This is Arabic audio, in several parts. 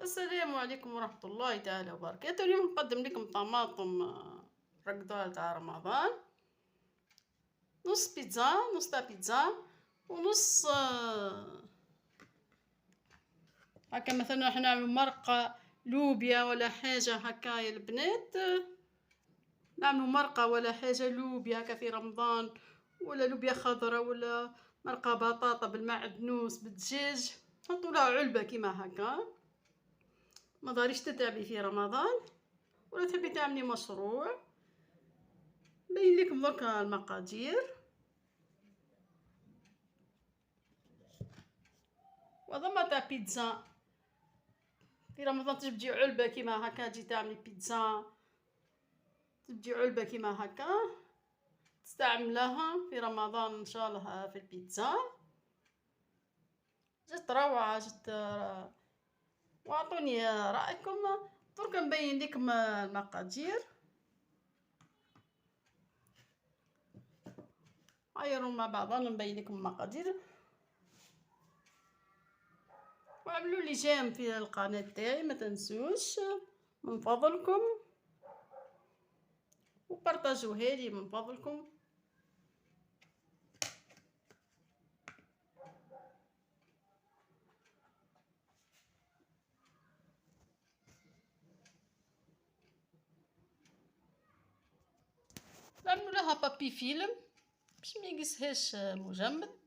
السلام عليكم ورحمة الله تعالى وبركاته. اليوم نقدم لكم طماطم رقدال تاع رمضان، نص بيتزا، نص تاع بيتزا ونص هكا. مثلا راح نعملو مرقة لوبيا ولا حاجة هكايا البنات، نعملو مرقة ولا حاجة لوبيا هكا في رمضان، ولا لوبيا خضرا، ولا مرقة بطاطا بالمعدنوس بالدجاج، نحطو لها علبة كيما هكا. ما داريش تتعبي في رمضان ولا تحبي تعملي مشروع. نبين لكم دركا المقادير. وهذا تاع بيتزا في رمضان، تجبدي علبة كيما هكا، تجي تعملي بيتزا، تجبدي علبة كيما هكا تستعملها في رمضان ان شاء الله في البيتزا. جات روعة، جات واعطوني رأيكم. درك نبين لكم المقادير. عايروا مع بعضنا نبين لكم المقادير، واعملوا لي جيم في القناة تاعي ما تنسوش من فضلكم، وبارطاجوها لي من فضلكم. نعملو لها بابي فيلم باش ما يقسهاش مجمد.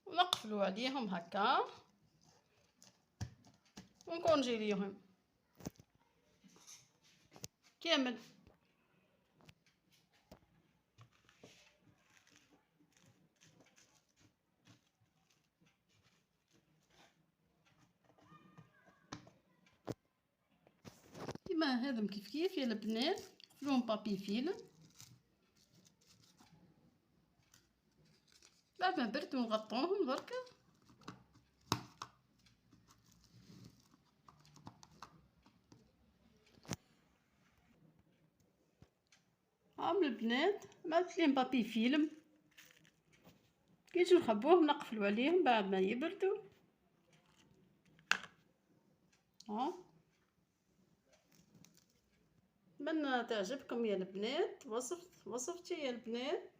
ونقفلو عليهم هكا ونكونجيليهم كامل. كيما هذم كيف كيف يا البنات، فلوم بابي فيلم. بعد ما بردو نغطوهم دركا. هاهم البنات معتلين بابي فيلم، كي نجي نخبوهم نقفلو عليهم بعد ما يبردو. ها نتمنى تعجبكم يا البنات وصفتي يا البنات.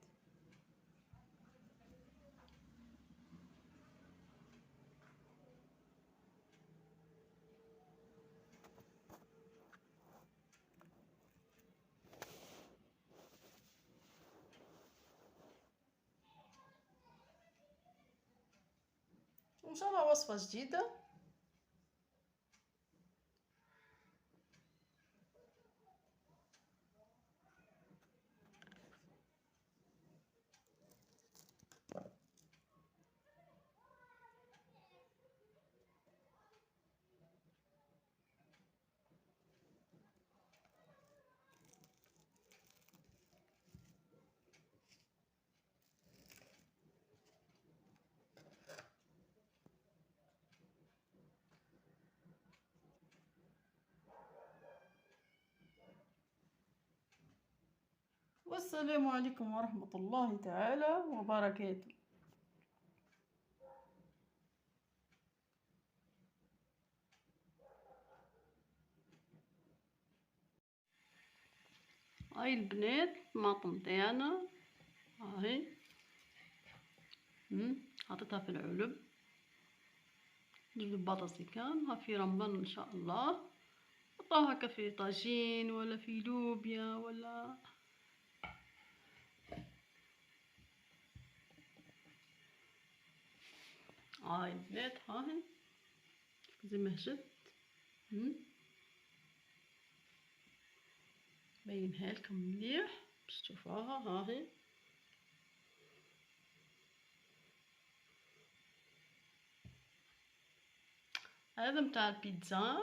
وان شاء الله وصفة جديدة. والسلام عليكم ورحمة الله تعالى وبركاته. هاي البنات الطماطم تاعنا، هاي حطيتها في العلب. نجيب بطاطسيكان ها في رمضان ان شاء الله، حطوها هكا في طاجين ولا في لوبيا ولا. هاي البنات هاي زي ما شفت، بينها لكم مليح باش تشوفوها. هاهي هذا متاع البيتزا.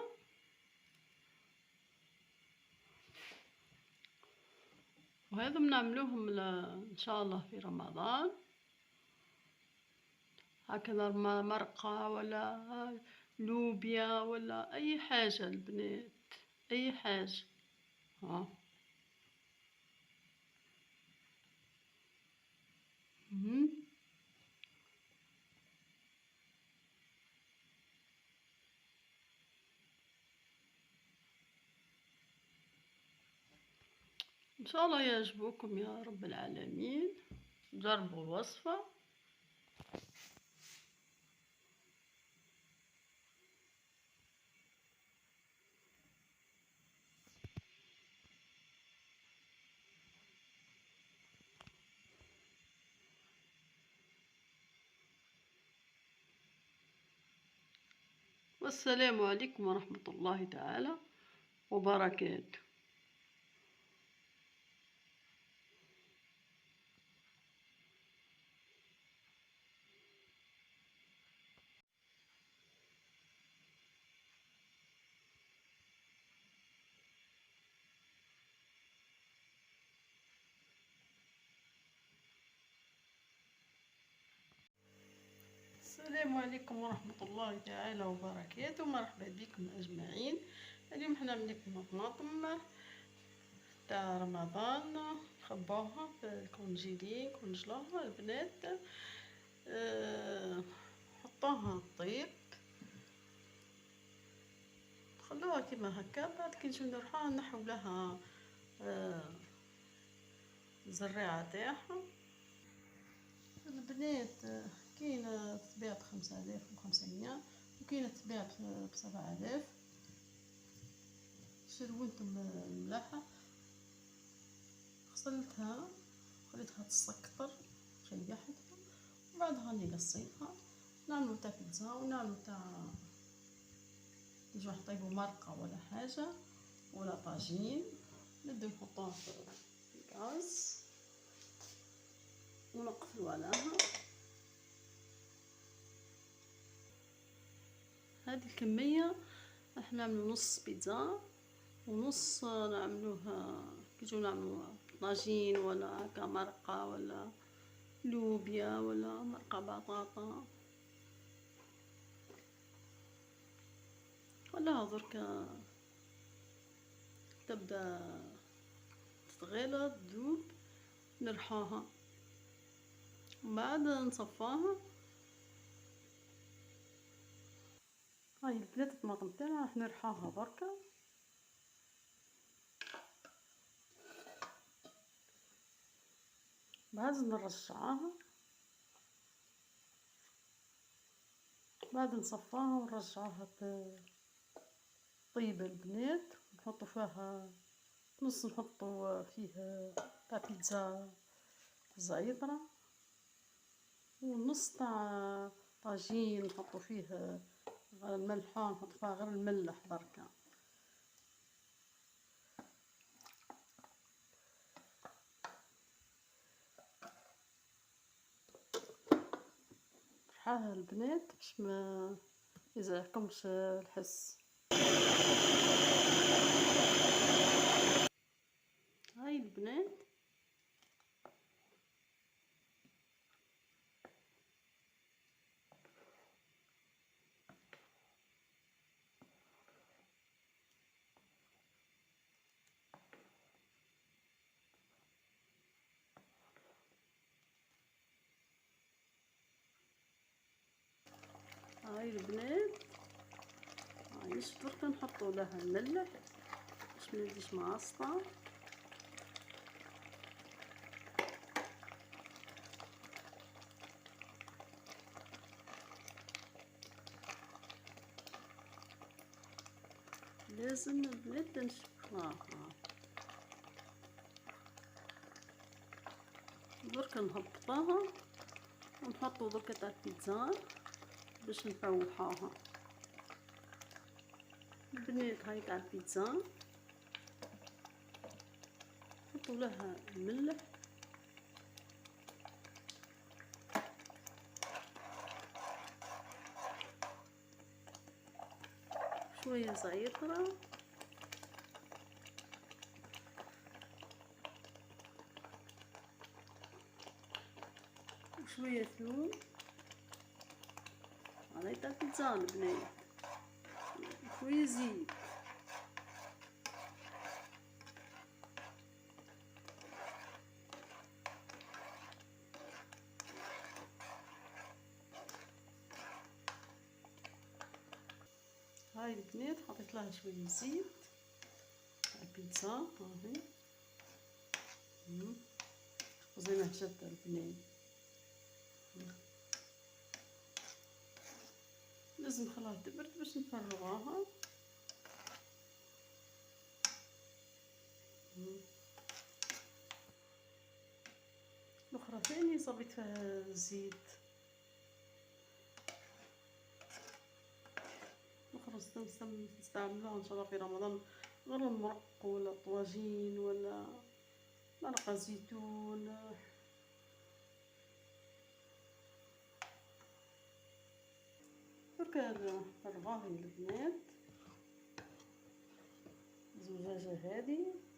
وهذا بنعملوهم ان شاء الله في رمضان هكذا، مرقة ولا لوبيا ولا اي حاجة البنات، اي حاجة. ها ان شاء الله يعجبوكم يا رب العالمين. جربوا الوصفة. والسلام عليكم ورحمة الله تعالى وبركاته. السلام عليكم ورحمة الله تعالى وبركاته. مرحبا بكم أجمعين. اليوم حنا عاملين لكم طماطم تاع رمضان، نخبوها في الكونجيلي، كونجلوها البنات. حطوها طيب، خلوها كيما هكا. بعد كي نجيو نروحوها نحو لها الزريعة تاعها. البنات كاينة تتباع ب5500 وكاينة تتباع ب7000. شرو نتوما الملاحة. غسلتها خليتها تسكطر، شيحتها وبعدها راني قصيتها. نعملو تاع بيتزا ونعملو تاع نجو نطيبو مرقة ولا حاجة ولا طاجين. نبداو نحطوها في الغاز ونقفلو عليها. هذه الكمية راح نعملو نص بيتزا ونص نعملوها كيجو نعملوها طاجين ولا هكا مرقة ولا لوبيا ولا مرقة بطاطا. خلاها دركا تبدا تتغلط تذوب، نرحاها بعد نصفاها. هاي البنات الطماطم تاعنا راح نرحاها بركا. بعد نرجعاها، بعد نصفاها ونرجعوها طيب البنات. نحطو فيها نص، نحطو فيه تاع بيتزا زعيطرة، ونص تاع طاجين نحطو فيه الملحة، نحط فيها غير الملح بركا. رحاها البنات باش ما يزعجكمش الحس. هاي البنات هاي البنات هاي درك نحطو لها الملح باش ما يجيش معصفة. لازم البنات تنشفها. درك نهبطوها ونحطو درك تاع البيتزا باش نفوحوها. البنات هاي تاع البيتزا نحطو لها الملح شوية زعترة وشوية ثوم. هاي تاع البيتزا البنات، شوية زيت. هاي البنات حطيت لها شوية زيت على البيتزا هاهي. زي ما هشد البنين. لازم نخليها تبرد باش نفرغوها. الاخرى ثاني صبيت فيها زيت. الاخرى نستعملوها ان شاء الله في رمضان، غير المرق ولا الطواجين ولا مرقة زيتون. دركا نفرغوها البنات الزجاجة هذه.